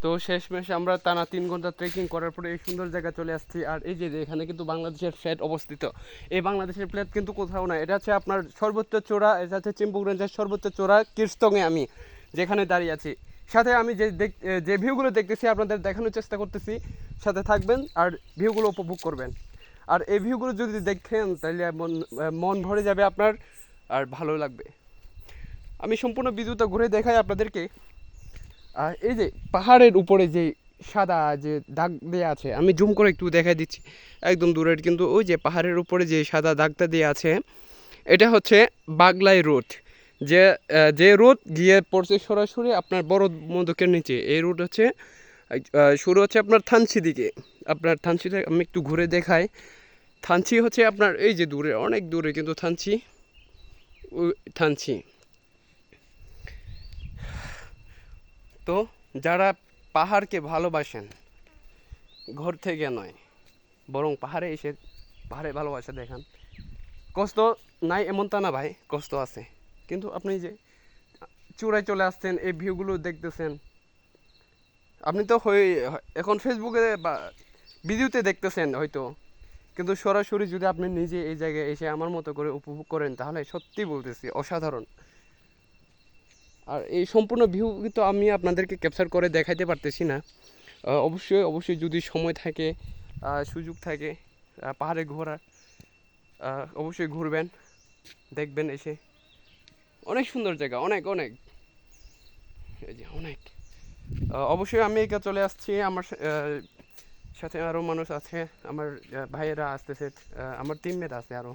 তো শেষমেশ আমরা টানা 3 ঘন্টা ট্রেকিং করার পরে এই সুন্দর জায়গা চলে আসছি। আর এই যে এখানে কিন্তু বাংলাদেশের ফ্ল্যাট অবস্থিত। এই বাংলাদেশের ফ্ল্যাট কিন্তু কোথাও না, এটা হচ্ছে আপনার সর্বোচ্চ চূড়া, এটা হচ্ছে চিম্পুক রেঞ্জের সর্বোচ্চ চূড়া কিরস্তঙে আমি যেখানে দাঁড়িয়ে আছি। সাথে আমি যে ভিউগুলো দেখতেছি আপনাদের দেখানোর চেষ্টা করতেছি, সাথে থাকবেন আর ভিউগুলো উপভোগ করবেন। আর এই ভিউগুলো যদি দেখেন তাহলে মন ভরে যাবে আপনার, আর ভালো লাগবে। আমি সম্পূর্ণ ভিডিওটা ঘুরে দেখাই আপনাদেরকে। আর এই যে পাহাড়ের উপরে যে সাদা যে দাগ দেওয়া আছে, আমি জুম করে একটু দেখাই দিচ্ছি একদম দূরের, কিন্তু ওই যে পাহাড়ের উপরে যে সাদা দাগটা দেওয়া আছে এটা হচ্ছে বাগলাই রোড। যে রোড গিয়ে পড়ছে সরাসরি আপনার বড় মদকের নিচে। এই রোড হচ্ছে শুরু হচ্ছে আপনার থানচি দিকে। আপনার থানচিতে আমি একটু ঘুরে দেখাই। থানচি হচ্ছে আপনার এই যে দূরে, অনেক দূরে কিন্তু থানচি, থানচি। তো যারা পাহাড়কে ভালোবাসেন, ঘর থেকে নয় বরং পাহাড়ে এসে পাহাড়ে ভালোবাসা দেখান। কষ্ট নাই এমনটা না ভাই, কষ্ট আছে, কিন্তু আপনি যে চূড়ায় চলে আসছেন, এই ভিউগুলো দেখতেছেন, আপনি তো এখন ফেসবুকে বা ভিডিওতে দেখতেছেন হয়তো, কিন্তু সরাসরি যদি আপনি নিজে এই জায়গায় এসে আমার মতো করে উপভোগ করেন তাহলে সত্যি বলতেছি অসাধারণ। আর এই সম্পূর্ণ ভিউ কিন্তু আমি আপনাদেরকে ক্যাপচার করে দেখাইতে পারতেছি না। অবশ্যই অবশ্যই যদি সময় থাকে, সুযোগ থাকে পাহাড়ে ঘোরার, অবশ্যই ঘুরবেন, দেখবেন এসে। অনেক সুন্দর জায়গা, অনেক অনেক, এই যে অনেক। অবশ্যই আমি একা চলে আসছি, আমার সাথে আরও মানুষ আছে, আমার ভাইয়েরা আসতেছে, আমার টিমমেট আছে আরও।